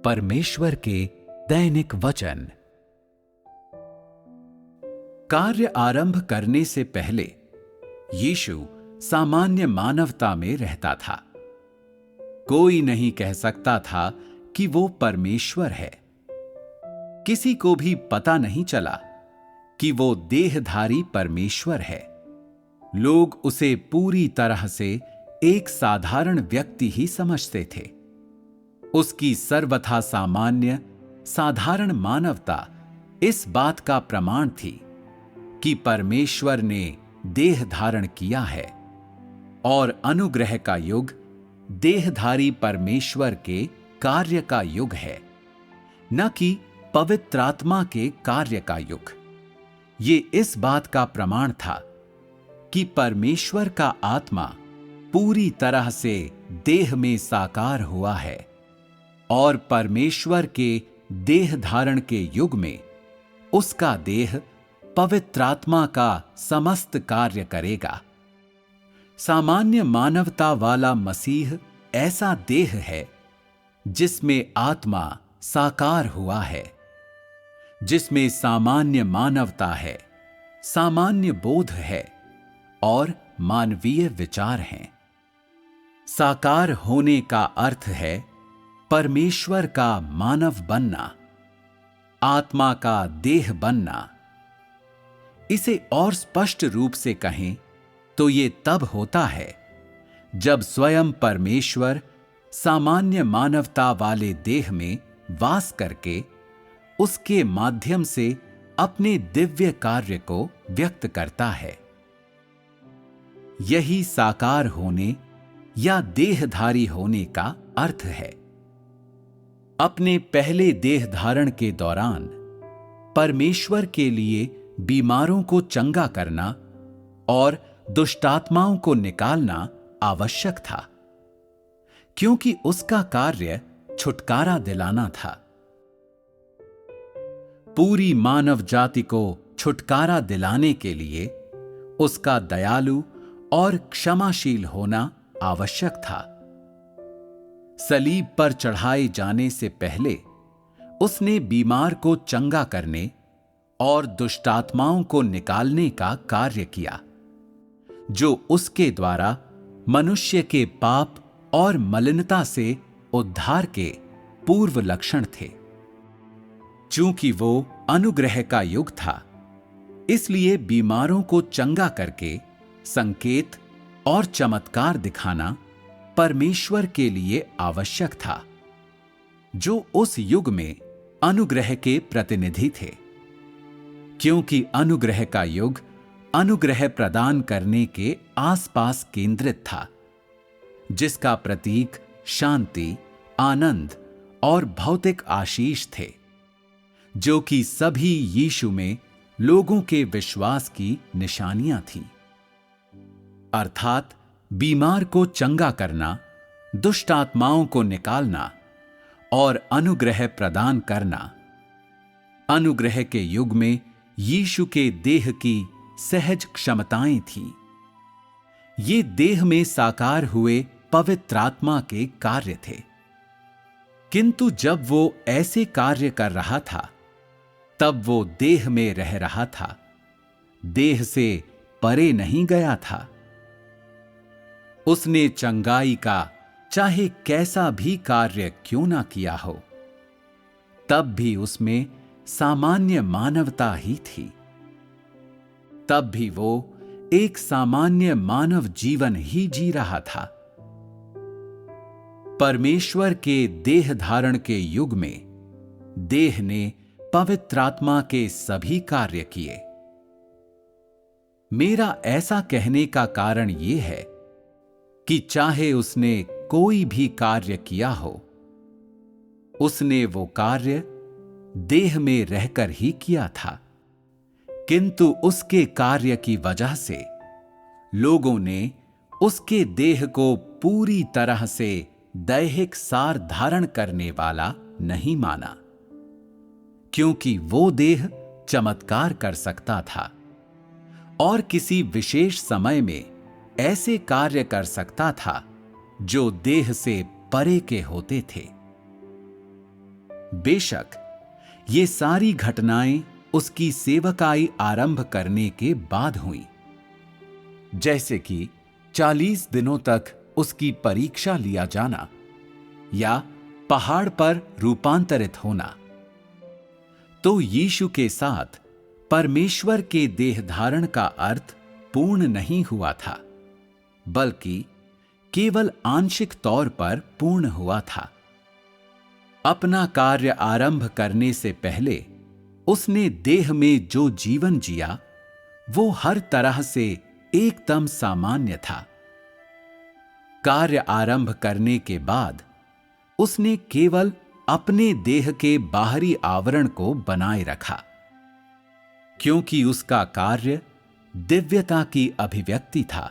परमेश्वर के दैनिक वचन। कार्य आरंभ करने से पहले यीशु सामान्य मानवता में रहता था। कोई नहीं कह सकता था कि वो परमेश्वर है। किसी को भी पता नहीं चला कि वो देहधारी परमेश्वर है। लोग उसे पूरी तरह से एक साधारण व्यक्ति ही समझते थे। उसकी सर्वथा सामान्य साधारण मानवता इस बात का प्रमाण थी कि परमेश्वर ने देह धारण किया है और अनुग्रह का युग देहधारी परमेश्वर के कार्य का युग है, न कि पवित्र आत्मा के कार्य का युग। ये इस बात का प्रमाण था कि परमेश्वर का आत्मा पूरी तरह से देह में साकार हुआ है और परमेश्वर के देह धारण के युग में उसका देह पवित्र आत्मा का समस्त कार्य करेगा। सामान्य मानवता वाला मसीह ऐसा देह है जिसमें आत्मा साकार हुआ है, जिसमें सामान्य मानवता है, सामान्य बोध है और मानवीय विचार हैं। साकार होने का अर्थ है परमेश्वर का मानव बनना, आत्मा का देह बनना। इसे और स्पष्ट रूप से कहें तो ये तब होता है जब स्वयं परमेश्वर सामान्य मानवता वाले देह में वास करके उसके माध्यम से अपने दिव्य कार्य को व्यक्त करता है। यही साकार होने या देहधारी होने का अर्थ है। अपने पहले देह धारण के दौरान परमेश्वर के लिए बीमारों को चंगा करना और दुष्टात्माओं को निकालना आवश्यक था, क्योंकि उसका कार्य छुटकारा दिलाना था। पूरी मानव जाति को छुटकारा दिलाने के लिए उसका दयालु और क्षमाशील होना आवश्यक था। सलीब पर चढ़ाए जाने से पहले उसने बीमार को चंगा करने और दुष्टात्माओं को निकालने का कार्य किया, जो उसके द्वारा मनुष्य के पाप और मलिनता से उद्धार के पूर्व लक्षण थे। चूंकि वो अनुग्रह का युग था, इसलिए बीमारों को चंगा करके संकेत और चमत्कार दिखाना परमेश्वर के लिए आवश्यक था, जो उस युग में अनुग्रह के प्रतिनिधि थे। क्योंकि अनुग्रह का युग अनुग्रह प्रदान करने के आसपास केंद्रित था, जिसका प्रतीक शांति, आनंद और भौतिक आशीष थे, जो कि सभी यीशु में लोगों के विश्वास की निशानियां थीं। अर्थात बीमार को चंगा करना, दुष्ट आत्माओं को निकालना और अनुग्रह प्रदान करना। अनुग्रह के युग में यीशु के देह की सहज क्षमताएं थीं। ये देह में साकार हुए पवित्र आत्मा के कार्य थे। किंतु जब वो ऐसे कार्य कर रहा था, तब वो देह में रह रहा था, देह से परे नहीं गया था। उसने चंगाई का चाहे कैसा भी कार्य क्यों ना किया हो, तब भी उसमें सामान्य मानवता ही थी। तब भी वो एक सामान्य मानव जीवन ही जी रहा था। परमेश्वर के देह धारण के युग में देह ने पवित्र आत्मा के सभी कार्य किए। मेरा ऐसा कहने का कारण यह है कि चाहे उसने कोई भी कार्य किया हो, उसने वो कार्य देह में रहकर ही किया था, किंतु उसके कार्य की वजह से लोगों ने उसके देह को पूरी तरह से दैहिक सार धारण करने वाला नहीं माना, क्योंकि वो देह चमत्कार कर सकता था और किसी विशेष समय में ऐसे कार्य कर सकता था जो देह से परे के होते थे। बेशक ये सारी घटनाएं उसकी सेवकाई आरंभ करने के बाद हुई, जैसे कि 40 दिनों तक उसकी परीक्षा लिया जाना या पहाड़ पर रूपांतरित होना। तो यीशु के साथ परमेश्वर के देह धारण का अर्थ पूर्ण नहीं हुआ था, बल्कि केवल आंशिक तौर पर पूर्ण हुआ था। अपना कार्य आरंभ करने से पहले उसने देह में जो जीवन जिया वो हर तरह से एकदम सामान्य था। कार्य आरंभ करने के बाद उसने केवल अपने देह के बाहरी आवरण को बनाए रखा, क्योंकि उसका कार्य दिव्यता की अभिव्यक्ति था।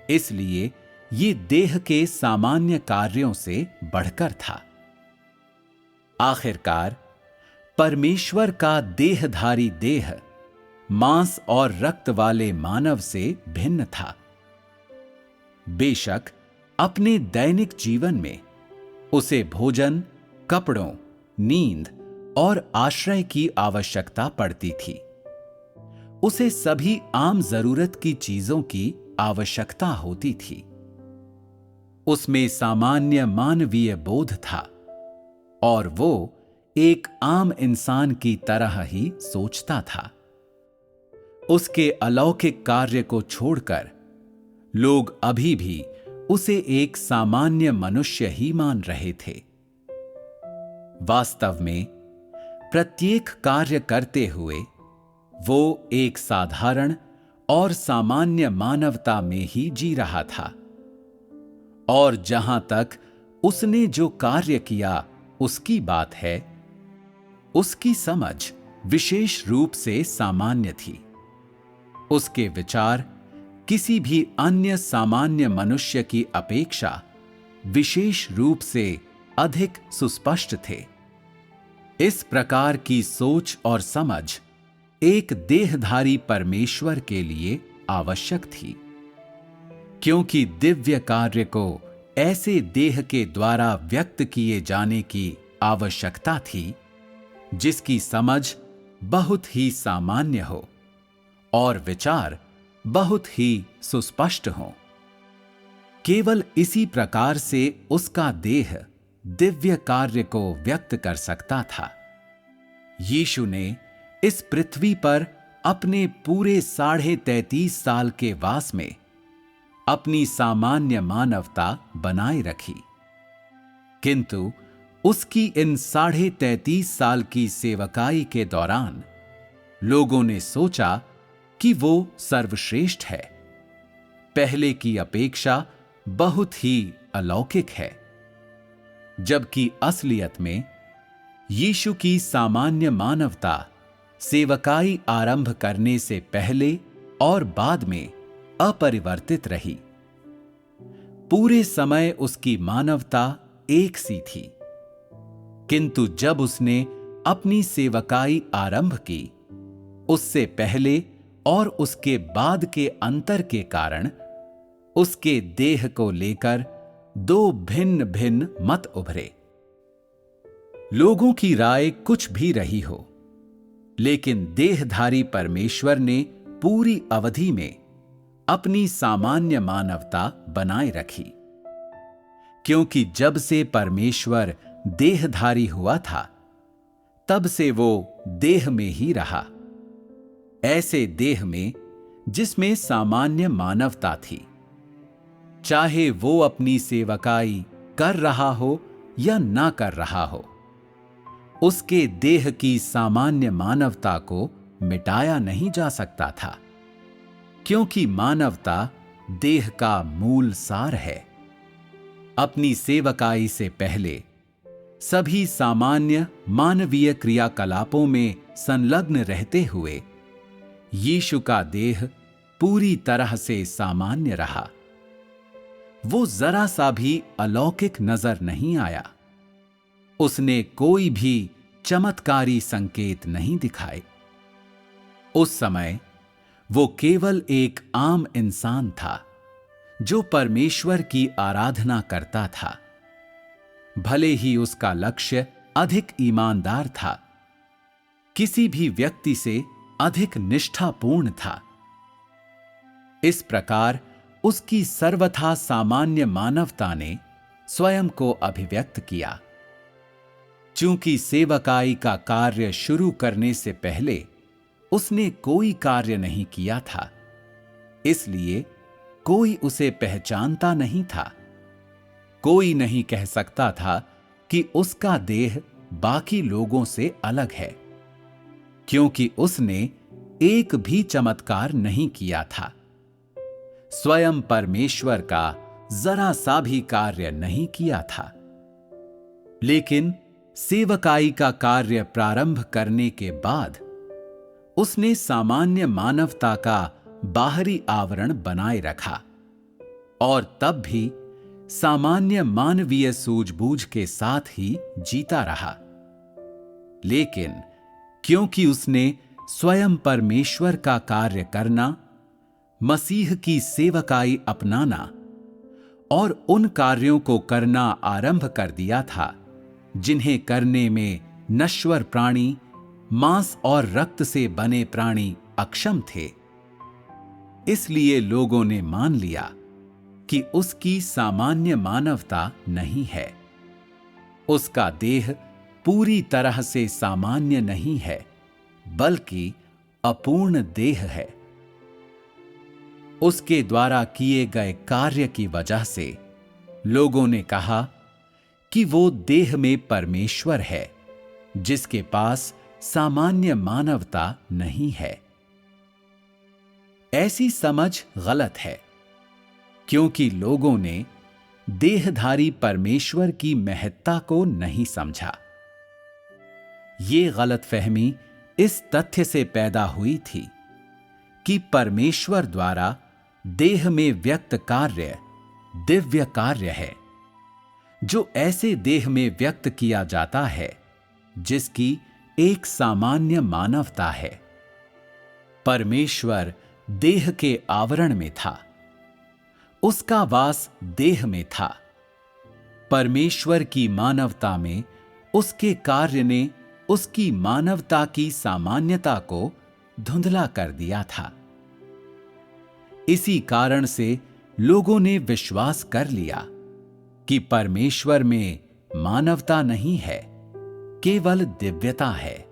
इसलिए ये देह के सामान्य कार्यों से बढ़कर था। आखिरकार परमेश्वर का देहधारी देह मांस और रक्त वाले मानव से भिन्न था। बेशक अपने दैनिक जीवन में उसे भोजन, कपड़ों, नींद और आश्रय की आवश्यकता पड़ती थी। उसे सभी आम जरूरत की चीजों की आवश्यकता होती थी। उसमें सामान्य मानवीय बोध था और वो एक आम इंसान की तरह ही सोचता था। उसके अलौकिक कार्य को छोड़कर लोग अभी भी उसे एक सामान्य मनुष्य ही मान रहे थे। वास्तव में प्रत्येक कार्य करते हुए वो एक साधारण और सामान्य मानवता में ही जी रहा था। और जहां तक उसने जो कार्य किया उसकी बात है, उसकी समझ विशेष रूप से सामान्य थी। उसके विचार किसी भी अन्य सामान्य मनुष्य की अपेक्षा विशेष रूप से अधिक सुस्पष्ट थे। इस प्रकार की सोच और समझ एक देहधारी परमेश्वर के लिए आवश्यक थी, क्योंकि दिव्य कार्य को ऐसे देह के द्वारा व्यक्त किए जाने की आवश्यकता थी जिसकी समझ बहुत ही सामान्य हो और विचार बहुत ही सुस्पष्ट हों। केवल इसी प्रकार से उसका देह दिव्य कार्य को व्यक्त कर सकता था। यीशु ने इस पृथ्वी पर अपने पूरे 33.5 साल के वास में अपनी सामान्य मानवता बनाए रखी, किंतु उसकी इन 33.5 साल की सेवकाई के दौरान लोगों ने सोचा कि वो सर्वश्रेष्ठ है, पहले की अपेक्षा बहुत ही अलौकिक है, जबकि असलियत में यीशु की सामान्य मानवता सेवकाई आरंभ करने से पहले और बाद में अपरिवर्तित रही। पूरे समय उसकी मानवता एक सी थी, किंतु जब उसने अपनी सेवकाई आरंभ की, उससे पहले और उसके बाद के अंतर के कारण उसके देह को लेकर दो भिन्न भिन्न मत उभरे। लोगों की राय कुछ भी रही हो, लेकिन देहधारी परमेश्वर ने पूरी अवधि में अपनी सामान्य मानवता बनाए रखी, क्योंकि जब से परमेश्वर देहधारी हुआ था तब से वो देह में ही रहा, ऐसे देह में जिसमें सामान्य मानवता थी। चाहे वो अपनी सेवकाई कर रहा हो या ना कर रहा हो, उसके देह की सामान्य मानवता को मिटाया नहीं जा सकता था, क्योंकि मानवता देह का मूल सार है। अपनी सेवकाई से पहले सभी सामान्य मानवीय क्रियाकलापों में संलग्न रहते हुए यीशु का देह पूरी तरह से सामान्य रहा। वो जरा सा भी अलौकिक नजर नहीं आया। उसने कोई भी चमत्कारी संकेत नहीं दिखाए। उस समय वो केवल एक आम इंसान था जो परमेश्वर की आराधना करता था। भले ही उसका लक्ष्य अधिक ईमानदार था, किसी भी व्यक्ति से अधिक निष्ठापूर्ण था। इस प्रकार उसकी सर्वथा सामान्य मानवता ने स्वयं को अभिव्यक्त किया। चूंकि सेवकाई का कार्य शुरू करने से पहले उसने कोई कार्य नहीं किया था, इसलिए कोई उसे पहचानता नहीं था। कोई नहीं कह सकता था कि उसका देह बाकी लोगों से अलग है, क्योंकि उसने एक भी चमत्कार नहीं किया था। स्वयं परमेश्वर का जरा सा भी कार्य नहीं किया था। लेकिन सेवकाई का कार्य प्रारंभ करने के बाद उसने सामान्य मानवता का बाहरी आवरण बनाए रखा और तब भी सामान्य मानवीय सूझबूझ के साथ ही जीता रहा। लेकिन क्योंकि उसने स्वयं परमेश्वर का कार्य करना, मसीह की सेवकाई अपनाना और उन कार्यों को करना आरंभ कर दिया था जिन्हें करने में नश्वर प्राणी, मांस और रक्त से बने प्राणी अक्षम थे, इसलिए लोगों ने मान लिया कि उसकी सामान्य मानवता नहीं है। उसका देह पूरी तरह से सामान्य नहीं है, बल्कि अपूर्ण देह है। उसके द्वारा किए गए कार्य की वजह से लोगों ने कहा कि वो देह में परमेश्वर है, जिसके पास सामान्य मानवता नहीं है। ऐसी समझ गलत है, क्योंकि लोगों ने देहधारी परमेश्वर की महत्ता को नहीं समझा। ये गलतफहमी इस तथ्य से पैदा हुई थी कि परमेश्वर द्वारा देह में व्यक्त कार्य दिव्य कार्य है, जो ऐसे देह में व्यक्त किया जाता है जिसकी एक सामान्य मानवता है। परमेश्वर देह के आवरण में था, उसका वास देह में था। परमेश्वर की मानवता में उसके कार्य ने उसकी मानवता की सामान्यता को धुंधला कर दिया था। इसी कारण से लोगों ने विश्वास कर लिया कि परमेश्वर में मानवता नहीं है, केवल दिव्यता है।